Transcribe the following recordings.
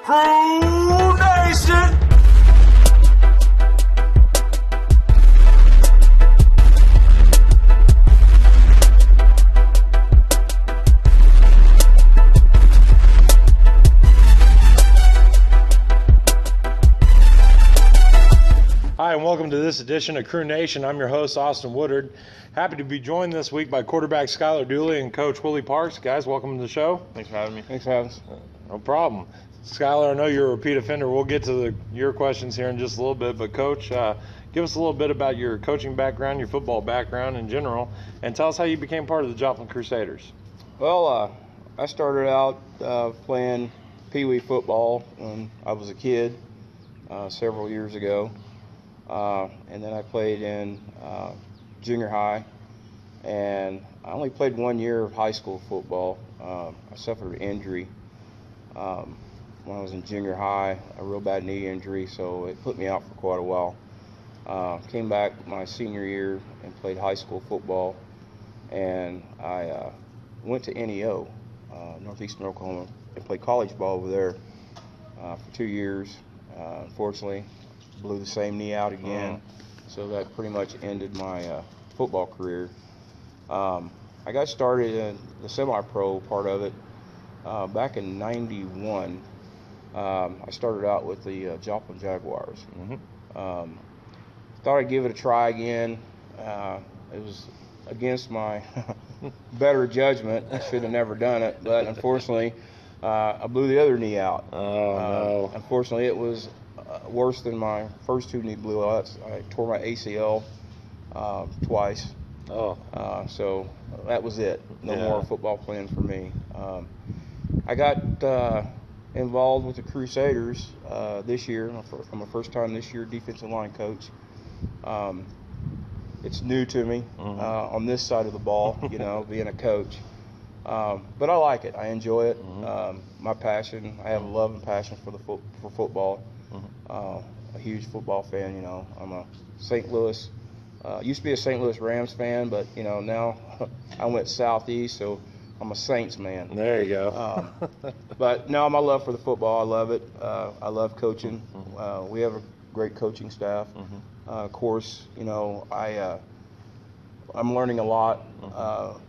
CruNation. Hi, and welcome to this edition of CruNation. I'm your host, Austin Woodard. Happy to be joined this week by quarterback Skylar Dooley and coach Willie Parks. Guys, welcome to the show. Thanks for having me. Thanks for having us. No problem. Skylar, I know you're a repeat offender. We'll get to your questions here in just a little bit, but Coach, give us a little bit about your coaching background, your football background in general, and tell us how you became part of the Joplin Crusaders. Well, I started out playing Pee Wee football when I was a kid several years ago, and then I played in junior high, and I only played 1 year of high school football. I suffered an injury when I was in junior high, a real bad knee injury, so it put me out for quite a while. Came back my senior year and played high school football, and I went to NEO, Northeastern Oklahoma, and played college ball over there for 2 years. Unfortunately, blew the same knee out again, so that pretty much ended my football career. I got started in the semi-pro part of it back in '91. I started out with the Joplin Jaguars. Thought I'd give it a try again. It was against my better judgment. I should have never done it, but unfortunately, I blew the other knee out. Oh, no. Unfortunately, it was worse than my first two knee blew outs. I tore my ACL twice. Oh. So that was it. No Yeah. more football playing for me. I got involved with the Crusaders this year. I'm a first-time this year defensive line coach. It's new to me on this side of the ball, being a coach. But I like it. I enjoy it. My passion. I have a love and passion for football. A huge football fan. I'm a St. Louis. Used to be a St. Louis Rams fan, but now I went southeast, so I'm a Saints man. There you go. But no, my love for the football, I love it. I love coaching. We have a great coaching staff. Of course, I'm learning a lot,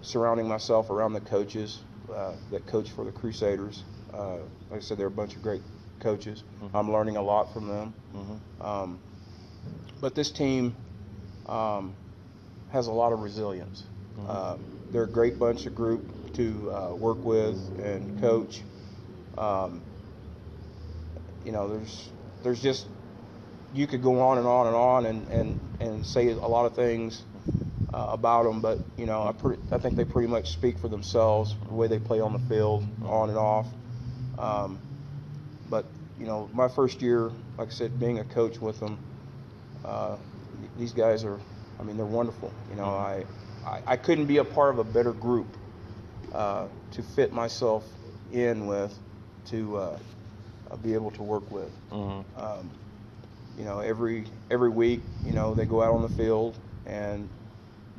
surrounding myself around the coaches that coach for the Crusaders. Like I said, they're a bunch of great coaches. I'm learning a lot from them. But this team has a lot of resilience. They're a great bunch of group to work with and coach. There's just, you could go on and on and on and say a lot of things about them, but I think they pretty much speak for themselves, the way they play on the field, on and off. But my first year, like I said, being a coach with them, these guys are, they're wonderful. I couldn't be a part of a better group to fit myself in with, to be able to work with. Every week, they go out on the field and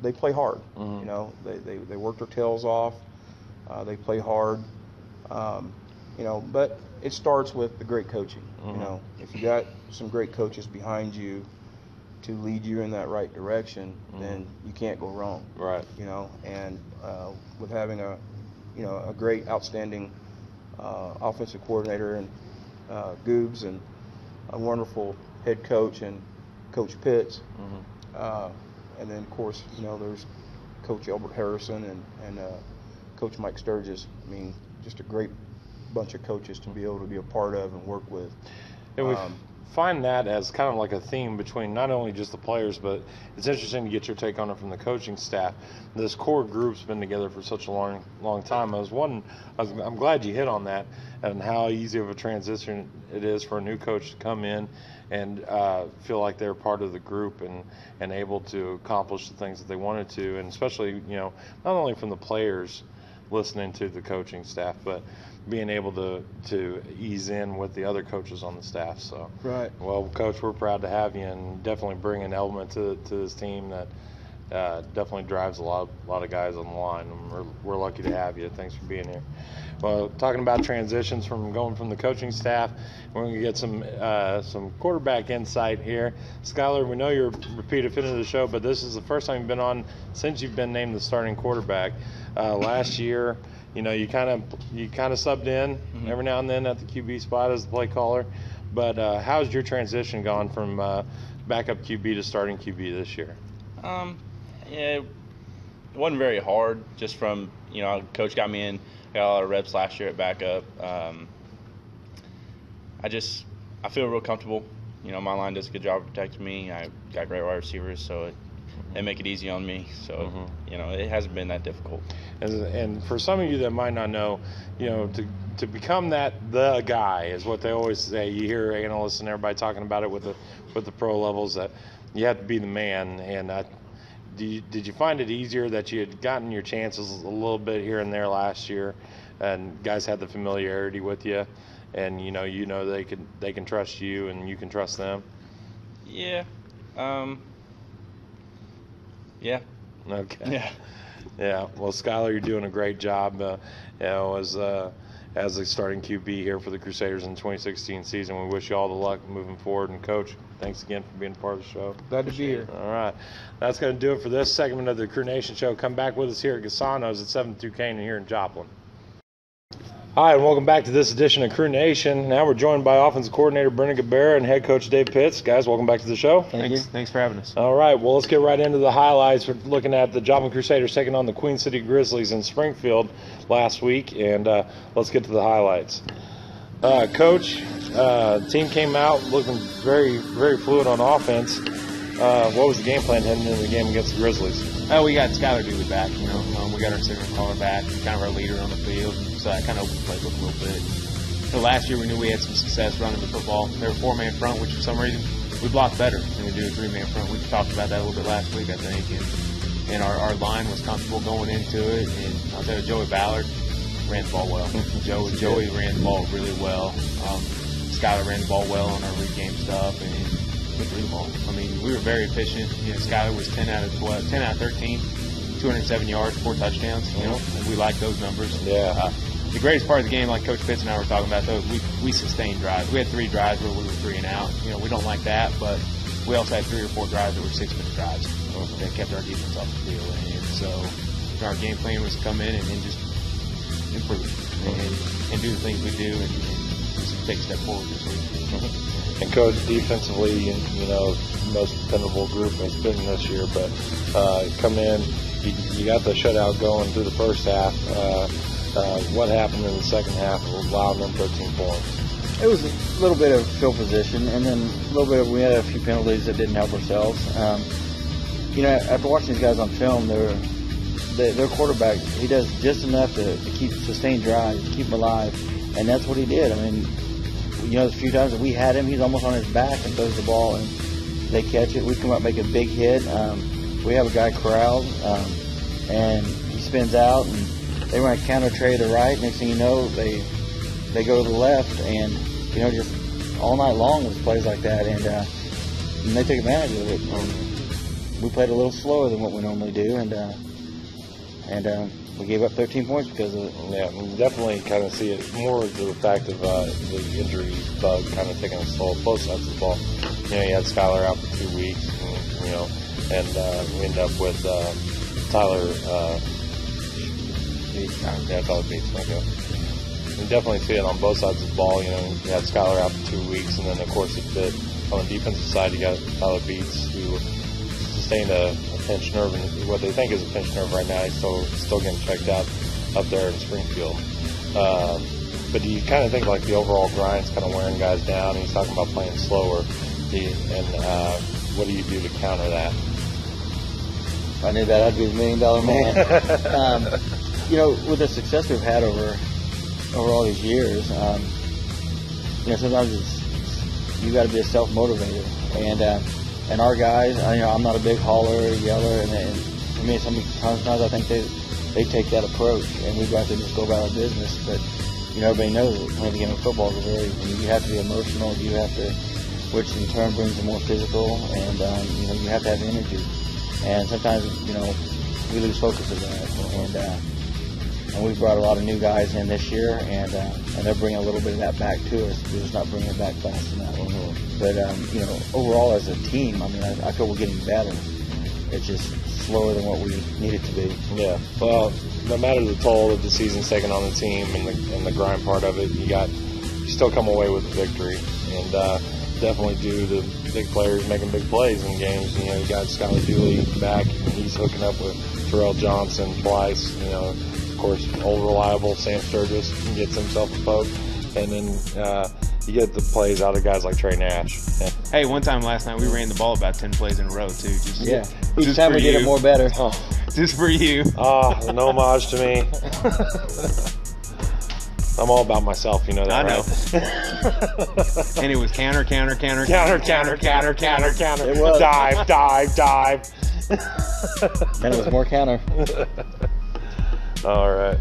they play hard. They work their tails off. They play hard. But it starts with the great coaching. If you got some great coaches behind you to lead you in that right direction, then you can't go wrong. Right. And with having a great, outstanding offensive coordinator and Goobs, and a wonderful head coach and Coach Pitts, and then of course there's Coach Albert Harrison and Coach Mike Sturgis. Just a great bunch of coaches to be able to be a part of and work with. And we find that as kind of like a theme between not only just the players, but it's interesting to get your take on it from the coaching staff. This core group's been together for such a long time. I'm glad you hit on that, and how easy of a transition it is for a new coach to come in and feel like they're part of the group and able to accomplish the things that they wanted to, and especially not only from the players listening to the coaching staff, but being able to ease in with the other coaches on the staff. So, right. Well, Coach, we're proud to have you, and definitely bring an element to this team definitely drives a lot of guys on the line. And we're lucky to have you. Thanks for being here. Well, talking about transitions from going from the coaching staff, we're going to get some quarterback insight here. Skylar, we know you're a repeat offender of the show, but this is the first time you've been on since you've been named the starting quarterback. Last year, you kind of subbed in every now and then at the QB spot as the play caller. But how's your transition gone from backup QB to starting QB this year? Yeah, it wasn't very hard. Just from coach got me in. Got a lot of reps last year at backup. I feel real comfortable. My line does a good job of protecting me. I got great wide receivers, so they make it easy on me. So it hasn't been that difficult. And for some of you that might not know, to become the guy is what they always say. You hear analysts and everybody talking about it with the pro levels, that you have to be the man. And did you find it easier that you had gotten your chances a little bit here and there last year, and guys had the familiarity with you, and they can trust you and you can trust them? Yeah. Yeah. Okay. Yeah. Yeah. Well, Skylar, you're doing a great job. As the starting QB here for the Crusaders in the 2016 season. We wish you all the luck moving forward. And Coach, thanks again for being part of the show. Glad to be here. All right. That's going to do it for this segment of the CruNation show. Come back with us here at Gasano's at 72 Canaan here in Joplin. Hi, and welcome back to this edition of CruNation. Now we're joined by offensive coordinator Brendan Gabera and head coach Dave Pitts. Guys, welcome back to the show. Thanks for having us. All right, well, let's get right into the highlights. We're looking at the Joplin Crusaders taking on the Queen City Grizzlies in Springfield last week, and let's get to the highlights. Coach, team came out looking very, very fluid on offense. What was the game plan heading into the game against the Grizzlies? We got Skylar Dooley back. We got our center caller back, kind of our leader on the field, so that kind of opened the playbook a little bit. Last year we knew we had some success running the football. They were 4-man front, which for some reason we blocked better than we do a 3-man front. We talked about that a little bit last week, I think, and our line was comfortable going into it. And I'll tell you, Joey Ballard ran the ball well. Joey ran the ball really well. Skylar ran the ball well on our read game stuff, and we threw the ball. I mean, we were very efficient. Skylar was 10 out of 13, 207 yards, 4 touchdowns. And we like those numbers. Yeah. The greatest part of the game, like Coach Pitts and I were talking about, though, we sustained drives. We had 3 drives where we were 3 and out. We don't like that, but we also had 3 or 4 drives that were 6-minute drives that kept our defense off the field. And so our game plan was to come in and just improve and do the things we do and just take a step forward this week. And Coach, defensively, most dependable group has been this year, but come in, you got the shutout going through the first half. What happened in the second half allowed them 13 points? It was a little bit of field position, and then a little bit we had a few penalties that didn't help ourselves. After watching these guys on film, their quarterback, he does just enough to keep sustain drives, to keep them alive, and that's what he did. I mean, a few times that we had him, he's almost on his back and throws the ball, and they catch it. We come up, make a big hit. We have a guy corralled, and he spins out, and they run a counter tray to the right. Next thing you know, they go to the left, and just all night long was plays like that, and they took advantage of it. We played a little slower than what we normally do, and we gave up 13 points because of it. Yeah, we definitely kind of see it more as the fact of the injury bug kind of taking a toll both sides of the ball. You had Skylar out for 2 weeks, and we ended up with Tyler Beats. Okay. You definitely see it on both sides of the ball. You had Skylar out for 2 weeks, and then of course it fit on the defensive side. You got Tyler Beats, who sustained a pinched nerve, and what they think is a pinched nerve right now. He's still getting checked out up there in Springfield. But do you kind of think like the overall grind's kind of wearing guys down? He's talking about playing slower, and what do you do to counter that? If I knew that, I'd be the $1 million man. With the success we've had over all these years, sometimes you got to be a self-motivator, and our guys, I'm not a big hauler, yeller, and for me, sometimes I think they take that approach, and we have to just go about our business. But everybody knows that playing the game of football is you have to be emotional, which in turn brings you more physical, and you have to have energy. And sometimes, we lose focus of that. And we've brought a lot of new guys in this year, and they're bringing a little bit of that back to us. We're just not bringing it back fast enough. But, overall as a team, I feel we're getting better. It's just slower than what we need it to be. Yeah. Well, no matter the toll that the season's taken on the team and the grind part of it, you still come away with the victory. And definitely due to big players making big plays in games. You got Skylar Dooley back, and he's hooking up with Terrell Johnson twice. Of course, old reliable Sam Sturgis gets himself a poke. And then you get the plays out of guys like Trey Nash. Hey, one time last night we ran the ball about 10 plays in a row too. Each time we did it more better. Oh. Just for you. An homage to me. I'm all about myself, you know that, I know. right? And it was counter. It was. Dive. And it was more counter. All right.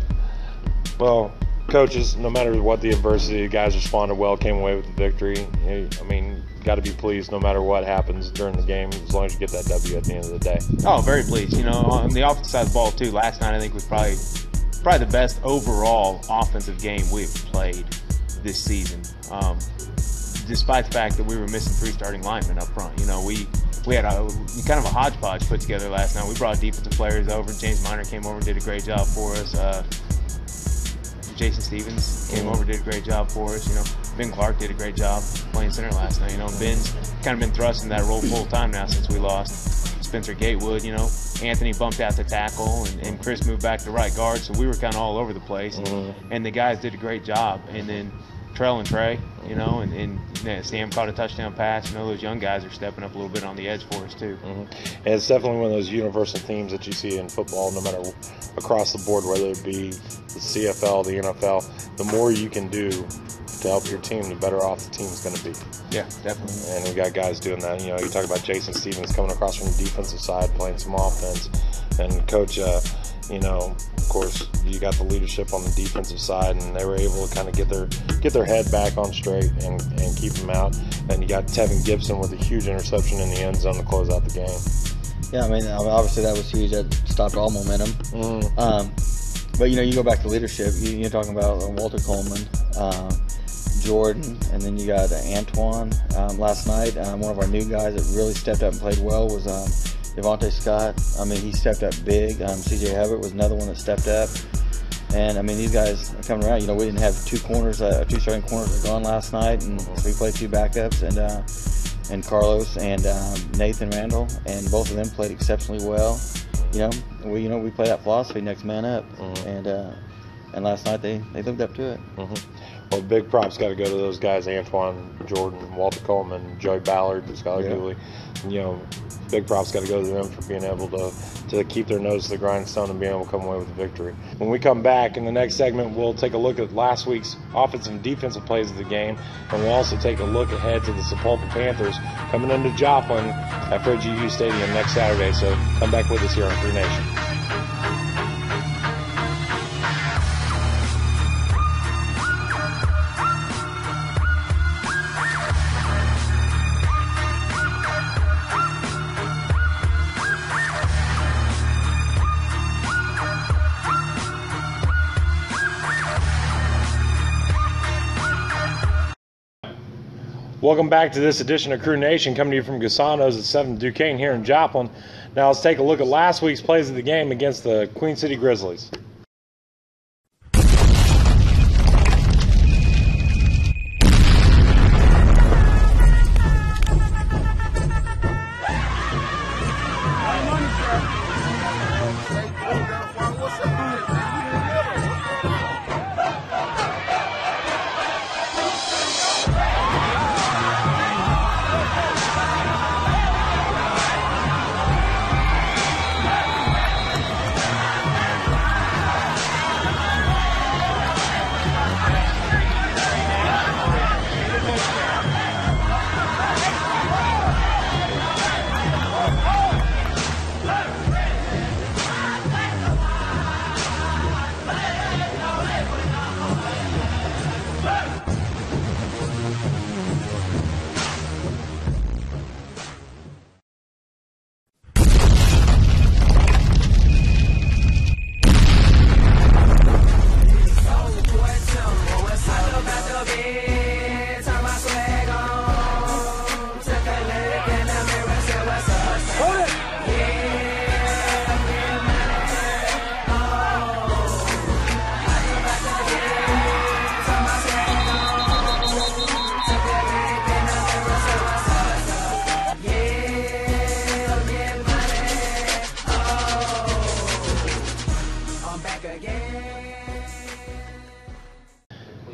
Well, coaches, no matter what the adversity, the guys responded well, came away with the victory. Got to be pleased no matter what happens during the game, as long as you get that W at the end of the day. Oh, very pleased. On the offensive side of the ball too. Last night I think was probably the best overall offensive game we've played this season. Despite the fact that we were missing 3 starting linemen up front. We had a kind of a hodgepodge put together last night. We brought defensive players over. James Miner came over and did a great job for us. Jason Stevens came over, did a great job for us. Ben Clark did a great job playing center last night. Ben's kind of been thrust in that role full time now since we lost Spencer Gatewood. Anthony bumped out to tackle, and Chris moved back to right guard. So we were kind of all over the place, and the guys did a great job. And then Trell and Trey, and Sam caught a touchdown pass. Those young guys are stepping up a little bit on the edge for us too. And it's definitely one of those universal themes that you see in football, no matter across the board, whether it be the CFL, the NFL. The more you can do to help your team, the better off the team's going to be. Yeah, definitely. And we got guys doing that. You talk about Jason Stevens coming across from the defensive side, playing some offense, and Coach. Of course, you got the leadership on the defensive side, and they were able to kind of get their head back on straight and keep them out. And you got Tevin Gibson with a huge interception in the end zone to close out the game. Yeah, obviously that was huge. That stopped all momentum. But you go back to leadership. You're talking about Walter Coleman, Jordan, and then you got Antoine. Last night, one of our new guys that really stepped up and played well was Devontae Scott. He stepped up big. CJ Hubbard was another one that stepped up. And these guys are coming around. We didn't have 2 starting corners were gone last night, and so we played 2 backups, and Carlos and Nathan Randall, and both of them played exceptionally well. We play that philosophy, next man up, and last night they lived up to it. Well, big props got to go to those guys: Antoine, Jordan, Walter Coleman, Joey Ballard, Skylar Dooley. Big props got to go to them for being able to keep their nose to the grindstone and being able to come away with a victory. When we come back in the next segment, we'll take a look at last week's offensive and defensive plays of the game, and we'll also take a look ahead to the Sepulpa Panthers coming into Joplin at FredGU Stadium next Saturday. So come back with us here on CruNation. Welcome back to this edition of CruNation, coming to you from Gasano's at 7th Duquesne here in Joplin. Now let's take a look at last week's plays of the game against the Queen City Grizzlies.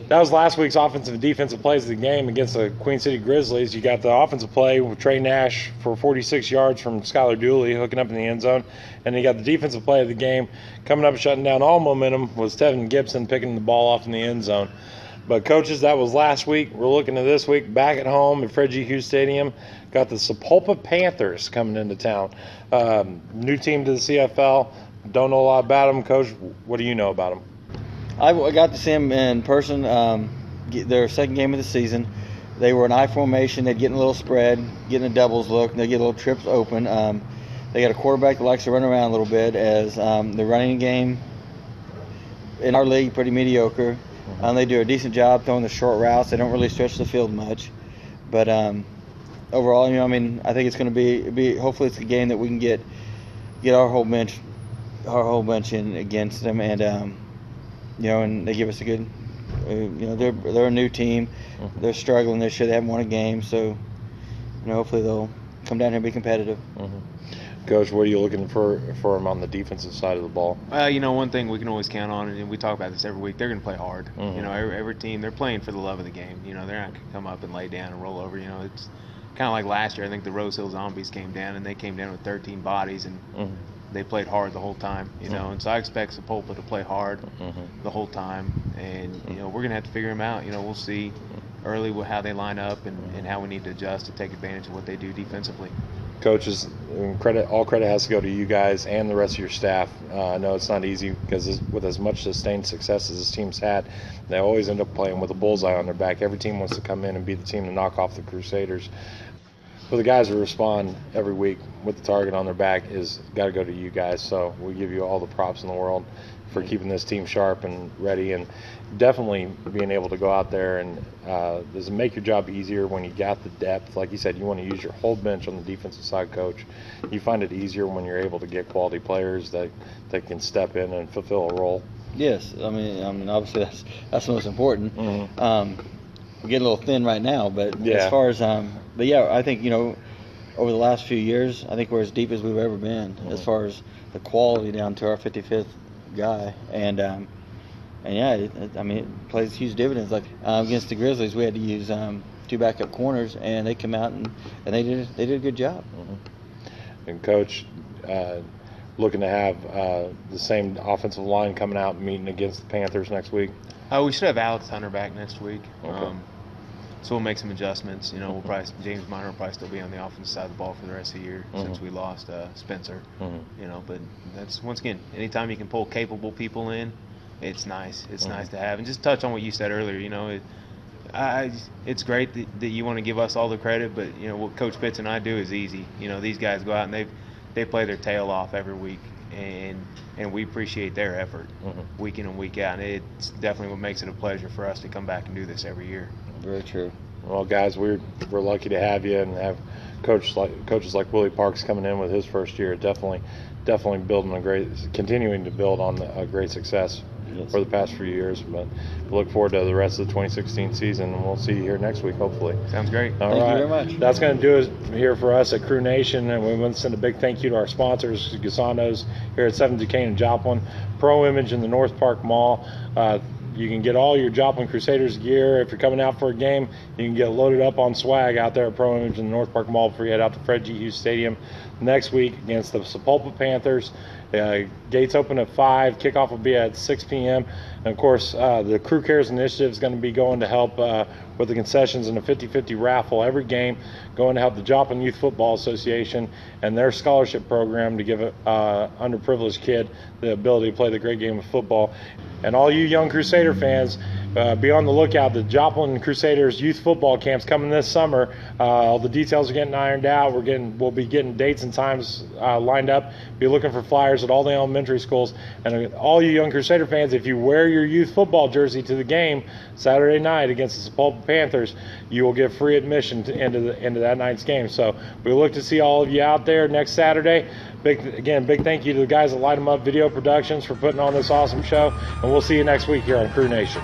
that was last week's offensive and defensive plays of the game against the Queen City Grizzlies. You got the offensive play with Trey Nash for 46 yards from Skylar Dooley hooking up in the end zone. And you got the defensive play of the game coming up and shutting down all momentum was Tevin Gibson picking the ball off in the end zone. But, coaches, that was last week. We're looking at this week back at home at Fred G. Hughes Stadium. Got the Sapulpa Panthers coming into town. New team to the CFL. Don't know a lot about them. Coach, what do you know about them? I got to see them in person. Their second game of the season. They were in I formation. They'd get in a little spread, getting a doubles look. They get little trips open. They got a quarterback that likes to run around a little bit. As the running game in our league pretty mediocre. They do a decent job throwing the short routes. They don't really stretch the field much, but overall, I think it's going to be. Hopefully, it's a game that we can get our whole bench in against them, and and they give us a good. They're a new team. They're struggling this year. They haven't won a game, so hopefully they'll come down here and be competitive. Coach, what are you looking for them on the defensive side of the ball? One thing we can always count on, and we talk about this every week, they're going to play hard. Every team, they're playing for the love of the game. They're not going to come up and lay down and roll over. It's kind of like last year. I think the Rose Hill Zombies came down, and they came down with 13 bodies, and they played hard the whole time. And so I expect Sapulpa to play hard the whole time, and we're going to have to figure them out. We'll see early how they line up and how we need to adjust to take advantage of what they do defensively. Coaches, all credit has to go to you guys and the rest of your staff. I know it's not easy because with as much sustained success as this team's had, they always end up playing with a bullseye on their back. Every team wants to come in and be the team to knock off the Crusaders. But the guys who respond every week with the target on their back is got to go to you guys. So we give you all the props in the world for keeping this team sharp and ready, and definitely being able to go out there and does it make your job easier when you got the depth? Like you said, you want to use your whole bench on the defensive side, Coach. You find it easier when you're able to get quality players that can step in and fulfill a role. Yes, I mean obviously that's most important. We're getting a little thin right now, but as far as I think over the last few years, I think we're as deep as we've ever been as far as the quality down to our 55th guy, and it plays huge dividends. Like against the Grizzlies, we had to use 2 backup corners, and they come out and they did a good job. And Coach, looking to have the same offensive line coming out and meeting against the Panthers next week. We should have Alex Hunter back next week. Okay. So we'll make some adjustments. We'll probably James Minor will probably still be on the offensive side of the ball for the rest of the year since we lost Spencer. But that's, once again, anytime you can pull capable people in, it's nice. It's nice to have. And just touch on what you said earlier. It's great that you want to give us all the credit, but what Coach Pitts and I do is easy. These guys go out and they play their tail off every week, and we appreciate their effort week in and week out. And it's definitely what makes it a pleasure for us to come back and do this every year. Very true. Well, guys, we're lucky to have you and have coaches like Willie Parks coming in with his first year. Definitely continuing to build on a great success for the past few years. But we look forward to the rest of the 2016 season, and we'll see you here next week, hopefully. Sounds great. All right. Thank you very much. That's going to do it here for us at CruNation, and we want to send a big thank you to our sponsors, Gasando's here at 7th Duquesne and Joplin, Pro Image in the North Park Mall. You can get all your Joplin Crusaders gear. If you're coming out for a game, you can get loaded up on swag out there at Pro Image in the North Park Mall before you head out to Fred G. Hughes Stadium next week against the Sapulpa Panthers. Gates open at 5. Kickoff will be at 6 p.m. And, of course, the Crew Cares Initiative is going to be going to help with the concessions and a 50-50 raffle every game, going to help the Joplin Youth Football Association and their scholarship program to give an underprivileged kid the ability to play the great game of football. And all you young Crusader fans, be on the lookout. The Joplin Crusaders Youth Football Camp's coming this summer. All the details are getting ironed out. We'll be getting dates and times lined up. Be looking for flyers at all the elementary schools. And all you young Crusader fans, if you wear your youth football jersey to the game Saturday night against the Sapulpa Panthers, you will get free admission into that night's game. So we look to see all of you out there next Saturday. Big thank you to the guys at Light 'em Up Video Productions for putting on this awesome show, and we'll see you next week here on CruNation.